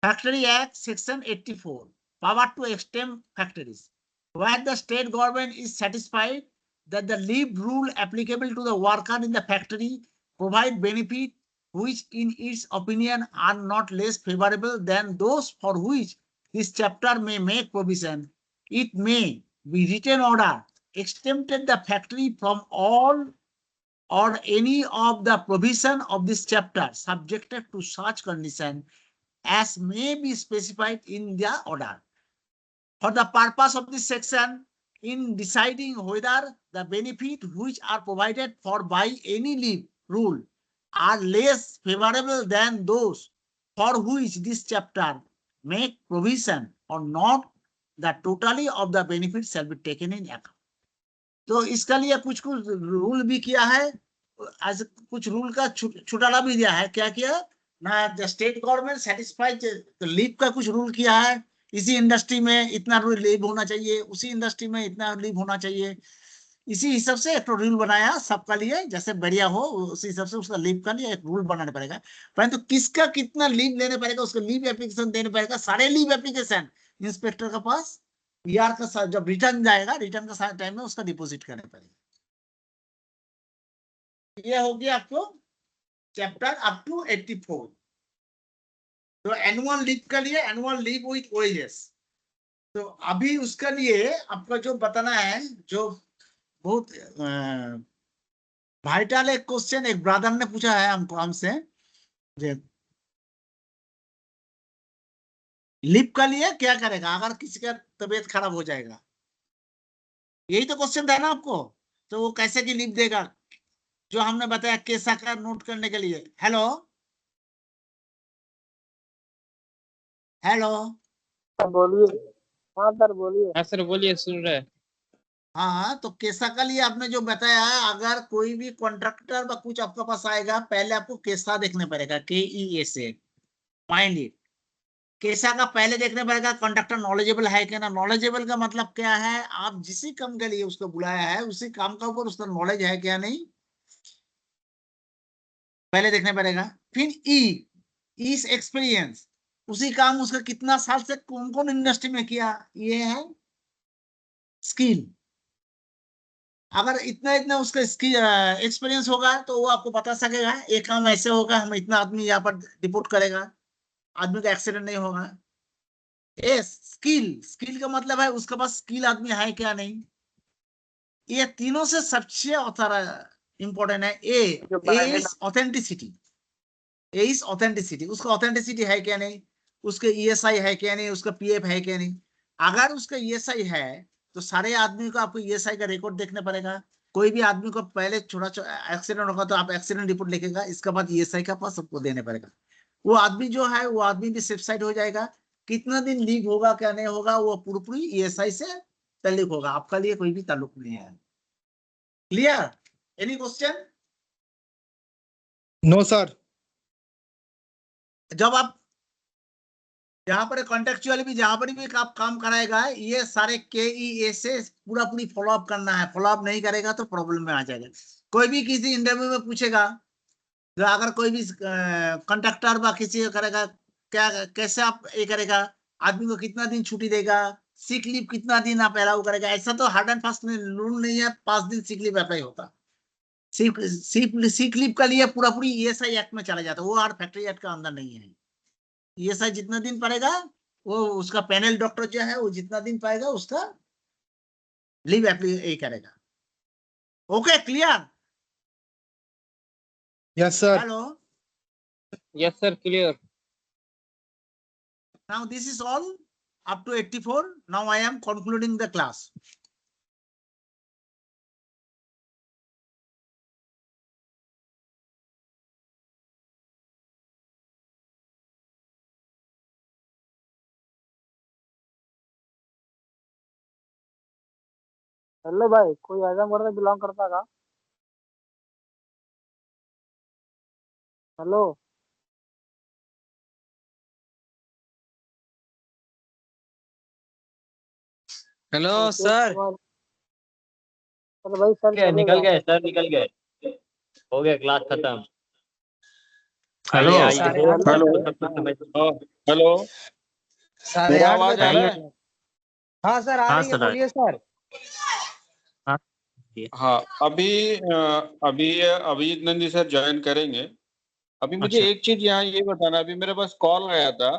Factory Act Section 84, power to extend factories. Where the state government is satisfied that the leave rule applicable to the worker in the factory provide benefit which in its opinion are not less favorable than those for which this chapter may make provision, it may be written order exempted the factory from all or any of the provision of this chapter subjected to such condition as may be specified in the order. For the purpose of this section, in deciding whether the benefit which are provided for by any leave rule are less favorable than those for which this chapter make provision or not, the totality of the benefit shall be taken in account. तो इसका लिए कुछ कुछ rule भी किया है, आज कुछ रूल का छुटाला भी दिया है। क्या किया ना, the state government satisfied leave का कुछ रूल किया है, इसी इंडस्ट्री में इतना लीव होना चाहिए, उसी इंडस्ट्री में इतना लीव होना चाहिए, इसी हिसाब से एक रूल बनाया सबका लिए, जैसे बढ़िया हो उसी हिसाब से उसका लीव का लिए एक रूल बनाना पड़ेगा। परंतु किसका कितना लीव लेने पड़ेगा उसका लीव एप्लीकेशन देने पड़ेगा, सारे लीव एप्लीकेशन इंस्पेक्टर के पास पीआर का जब रिटर्न जाएगा, रिटर्न का टाइम में उसका डिपॉजिट करना पड़ेगा। ये हो गया आपको चैप्टर अप टू 84। तो एनुअल लीव के लिए एनुअल लीव विथ वेजेस, तो अभी उसके लिए आपका जो बताना है, जो बहुत वाइटल एक क्वेश्चन एक ब्रदर ने पूछा है हमको हमसे, लीव के लिए क्या करेगा अगर किसी का तबीयत खराब हो जाएगा, यही तो क्वेश्चन था ना आपको। तो वो कैसे की लीव देगा, जो हमने बताया कैसा का नोट करने के लिए। हेलो हेलो बोलिए। हाँ सर बोलिए। हाँ सर बोलिए, सुन रहे हैं। हाँ, तो कैसा का लिए आपने जो बताया है, अगर कोई भी कॉन्ट्रैक्टर व कुछ आपके पास आएगा, पहले आपको कैसा देखने पड़ेगा, KESA, माइंड इट। कैसा का पहले देखने पड़ेगा कॉन्ट्रैक्टर नॉलेजेबल है क्या ना। नॉलेजेबल का मतलब क्या है, आप जिस काम के लिए उसको बुलाया है उसी काम का ऊपर उसका नॉलेज है क्या नहीं, पहले देखने पड़ेगा। फिर इस एक्सपीरियंस, उसी काम उसका कितना साल से कौन कौन इंडस्ट्री में किया, ये है स्किल। अगर इतना इतना उसका स्किल एक्सपीरियंस होगा तो वो आपको बता सकेगा ये काम ऐसे होगा, हम इतना आदमी यहाँ पर रिपोर्ट करेगा, आदमी का एक्सीडेंट नहीं होगा। ए स्किल का मतलब है उसके पास स्किल आदमी है क्या नहीं। ये तीनों से सबसे इंपॉर्टेंट है A is authenticity. A is authenticity, उसका ऑथेंटिसिटी है क्या नहीं, उसके ESI है क्या नहीं, उसका PF है क्या नहीं। अगर उसका ESI है तो सारे आदमी को आपको ESI का रिकॉर्ड देखना पड़ेगा। कोई भी आदमी को पहले छोटा एक्सीडेंट होगा तो आप एक्सीडेंट रिपोर्ट लिखेगा, इसके बाद ESI का पास सबको देने पड़ेगा। वो आदमी जो है वो आदमी भी सेफ साइड हो जाएगा। कितना दिन लीव होगा क्या नहीं होगा वो पूरी ESI से ताल्लुक होगा, आपका लिए कोई भी ताल्लुक नहीं है। Clear? Any question? No sir. जब आप जहां पर कॉन्टेक्चुअली भी जहां पर भी आप काम कराएगा, ये सारे KESA पूरा पूरी फॉलो अप करना है। फॉलो अप नहीं करेगा तो प्रॉब्लम में आ जाएगा। कोई भी किसी इंटरव्यू में पूछेगा, तो अगर कोई भी कॉन्ट्रैक्टर व किसी करेगा क्या कैसे आप ये करेगा, आदमी को कितना दिन छुट्टी देगा, सिक लीव कितना दिन आप अलाउ करेगा, ऐसा तो हार्ड एंड फास्ट रूल नहीं है 5 दिन सिक लीव अप्लाई होता। सिक लीव का लिए पूरा पूरी ESI एक्ट में चला जाता है, वो और फैक्ट्री एक्ट का अंदर नहीं है। ESI जितना दिन पड़ेगा वो उसका पैनल डॉक्टर जो है वो जितना दिन पाएगा उसका लीव अप्लाई करेगा। Okay clear? Yes sir. Hello, yes sir, clear. now this is all up to 84. Now I am concluding the class. Hello भाई, कोई आजमगढ़ से बिलोंग करता का? हेलो हेलो अभिषेक सर। कुमार। अरे भाई सर चले निकल गए। गए सर, निकल गए। हो गया क्लास खत्म। हेलो आइए आइए, साढ़े बोल आठ रहे हेलो हैं तो सब कुछ समझ। हेलो, साढ़े मेरा आठ आवाज आ बजे। रहा है? हाँ सर, आ हाँ रही है, सर, बोलिए सर। हाँ, अभी अभिजीत नंदी सर ज्वाइन करेंगे। अभी मुझे अच्छा। एक चीज यहाँ ये बताना, अभी मेरे पास कॉल आया था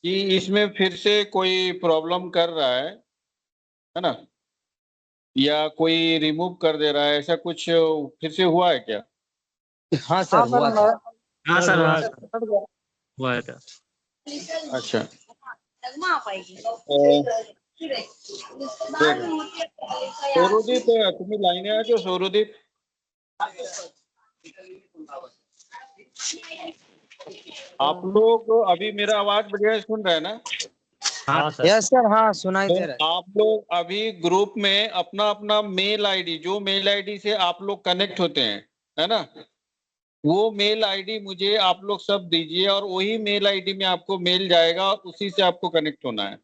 कि इसमें फिर से कोई प्रॉब्लम कर रहा है ना, या कोई रिमूव कर दे रहा है, ऐसा कुछ फिर से हुआ है क्या? हाँ सर, हाँ सर, हुआ मैं था। हाँ सर, मैं हाँ सर, हट गया। हुआ है था। अच्छा, सौरदीप, तुम्हें लाइने आছো सौरदीप? आप लोग अभी मेरा आवाज बढ़िया सुन रहे हैं ना? हाँ सर। यस सर, हाँ सुनाई तो दे रहा आप लोग अभी ग्रुप में अपना अपना मेल आईडी, जो मेल आईडी से आप लोग कनेक्ट होते हैं, है ना, वो मेल आईडी मुझे आप लोग सब दीजिए, और वही मेल आईडी में आपको मेल जाएगा, उसी से आपको कनेक्ट होना है।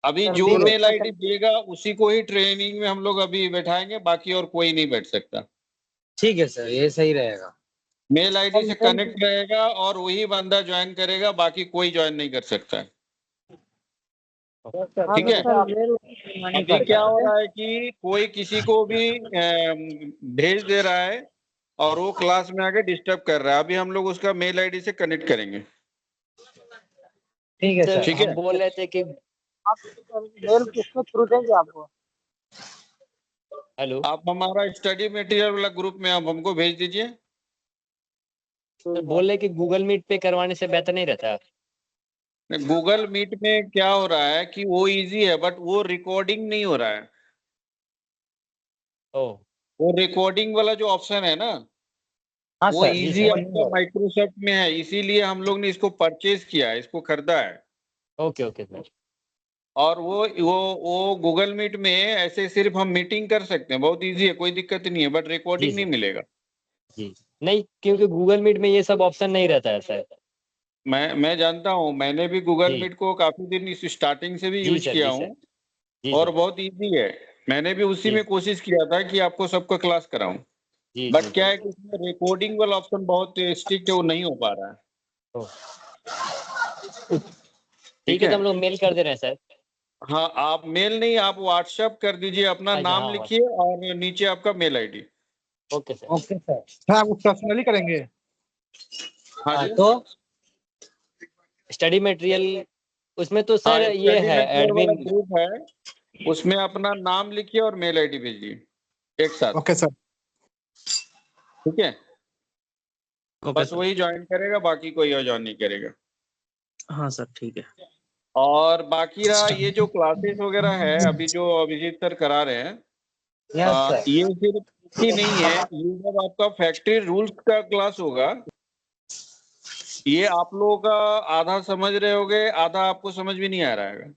अभी सर जो ग्रुप मेल में आईडी देगा उसी को ही ट्रेनिंग में हम लोग अभी बैठाएंगे, बाकी और कोई नहीं बैठ सकता। है। ठीक है सर, ये सही रहेगा। मेल आईडी से मेल कनेक्ट रहेगा और वही बंदा ज्वाइन करेगा, बाकी कोई ज्वाइन नहीं कर सकता है। हाँ ठीक तो है। सर मेल नहीं अभी करता क्या है। हो रहा है कि कोई किसी को भी भेज दे रहा है और वो क्लास में आके डिस्टर्ब कर रहा है। अभी हम लोग उसका मेल आईडी से कनेक्ट करेंगे। ठीक है सर सर। ठीक है। हम बोल रहे थे कि आप मेल किसके थ्रू देंगे आपको? हेलो आप हमारा स्टडी मटेरियल वाला ग्रुप में आप हमको भेज दीजिए। सर, ठीक है। बोल रहे कि गूगल मीट पे करवाने से बेहतर नहीं रहता? गूगल मीट में क्या हो रहा है कि वो इजी है, बट वो रिकॉर्डिंग नहीं हो रहा है। ओ वो रिकॉर्डिंग वाला जो ऑप्शन है ना, हाँ वो सर। जी इजी सर। आपका माइक्रोसॉफ्ट में है, इसीलिए हम लोग ने इसको परचेज किया है, इसको खरीदा है। Okay okay sir. और वो गूगल मीट में ऐसे सिर्फ हम मीटिंग कर सकते हैं, बहुत इजी है, कोई दिक्कत नहीं है, बट जी रिकॉर्डिंग नहीं सर। मिलेगा। जी नहीं, क्योंकि गूगल मीट में ये सब ऑप्शन नहीं रहता है सर। मैं जानता हूँ, मैंने भी गूगल जी मीट को काफी दिन इस स्टार्टिंग से भी जी यूज सर। किया जी हूँ, सर। जी और सर। बहुत इजी है। मैंने भी उसी जी में कोशिश किया था कि आपको सबको क्लास कराऊं, जी जी बट क्या जी। है कि इसमें रिकॉर्डिंग वाला ऑप्शन बहुत स्ट्रिक्ट है, वो नहीं हो पा रहा है। ओ, ठीक ठीक है, है। तो हम लोग मेल कर दे रहे हैं सर। हाँ, आप मेल नहीं, आप व्हाट्सएप कर दीजिए, अपना अच्छा नाम हाँ, लिखिए और नीचे आपका mail ID. Okay sir. Okay sir. हाँ, वो पर्सनली करेंगे। हाँ हाँ जी। तो स्टडी मटेरियल उसमें तो हाँ, सर ये स्टडी है मटेरियल वाला एडमिन। ग्रुप है, उसमें अपना नाम लिखिए और मेल आईडी भेजिए एक साथ। Okay sir. ठीक है। ओके बस सर। वही ज्वाइन करेगा, बाकी कोई और ज्वाइन नहीं करेगा। हाँ सर, ठीक है। और बाकी रहा ये जो क्लासेस वगैरह है अभी जो अभिजीत सर करा रहे हैं, यस सर। ये सिर्फ ही नहीं है, ये जब आपका फैक्ट्री रूल्स का क्लास होगा, ये आप लोगों का आधा समझ रहे होगे, आधा आपको समझ भी नहीं आ रहा है,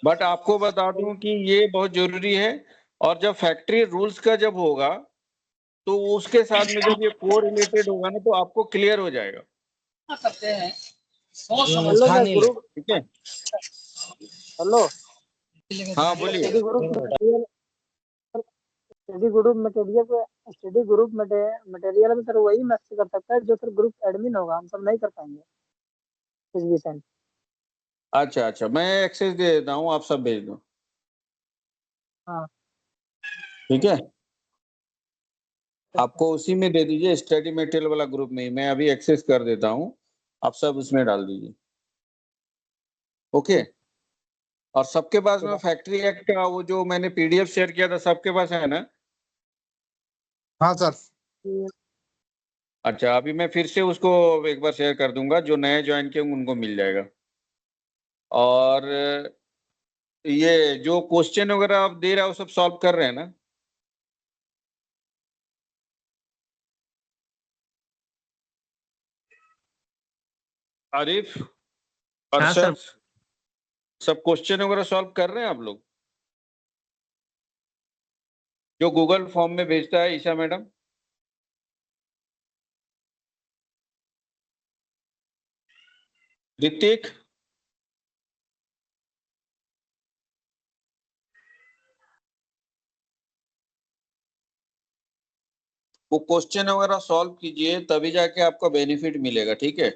बट आपको बता दूं कि ये बहुत जरूरी है। और जब फैक्ट्री रूल्स का जब होगा, तो उसके साथ में जब ये को रिलेटेड होगा ना, तो आपको क्लियर हो जाएगा। हेलो हाँ सर नहीं ग्रुप। ठीक है। हेलो हाँ बोलिए। Study group material. Study group material में सर वही मैसेज कर सकता है जो सर ग्रुप एडमिन होगा, हम सब नहीं कर पाएंगे कुछ भी सेंड। अच्छा अच्छा, मैं एक्सेस दे देता हूँ, आप सब भेज दो। हाँ ठीक है। आपको उसी में दे दीजिए, स्टडी मटेरियल वाला ग्रुप में ही मैं अभी एक्सेस कर देता हूँ, आप सब उसमें डाल दीजिए। ओके। और सबके पास में फैक्ट्री एक्ट का वो जो मैंने पीडीएफ शेयर किया था, सबके पास है ना? हाँ सर। अच्छा, अभी मैं फिर से उसको एक बार शेयर कर दूंगा, जो नए ज्वाइन किए उनको मिल जाएगा। और ये जो क्वेश्चन वगैरह आप दे रहे हो सब सॉल्व कर रहे हैं ना? आरिफ, हाँ सर। अरशद, सब क्वेश्चन वगैरह सॉल्व कर रहे हैं आप लोग? जो गूगल फॉर्म में भेजता है ईशा मैडम। ऋतिक, वो क्वेश्चन वगैरह सॉल्व कीजिए, तभी जाके आपको बेनिफिट मिलेगा, ठीक है।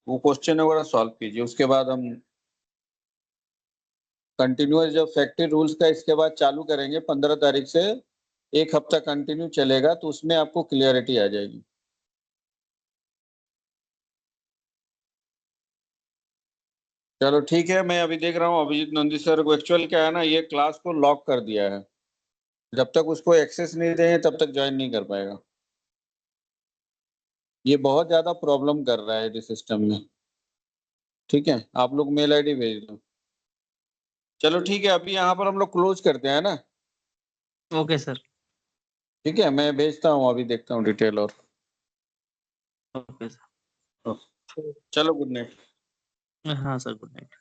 वो क्वेश्चन वगैरह सॉल्व कीजिए, उसके बाद हम कंटिन्यूअस जब फैक्ट्री रूल्स का इसके बाद चालू करेंगे 15 तारीख से, एक हफ्ता कंटिन्यू चलेगा, तो उसमें आपको क्लियरिटी आ जाएगी। चलो ठीक है, मैं अभी देख रहा हूँ अभिजीत नंदी सर को, एक्चुअल क्या है ना, ये क्लास को लॉक कर दिया है, जब तक उसको एक्सेस नहीं देंगे तब तक ज्वाइन नहीं कर पाएगा। ये बहुत ज्यादा प्रॉब्लम कर रहा है इस सिस्टम में, ठीक है। आप लोग मेल आईडी भेज दो। चलो ठीक है, अभी यहाँ पर हम लोग क्लोज करते हैं ना। Okay sir. ठीक है, मैं भेजता हूँ, अभी देखता हूँ डिटेल और। Okay sir. चलो, गुड नाइट। हाँ sir, good night.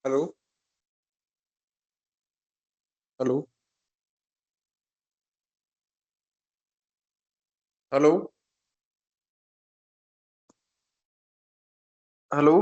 Hello hello hello hello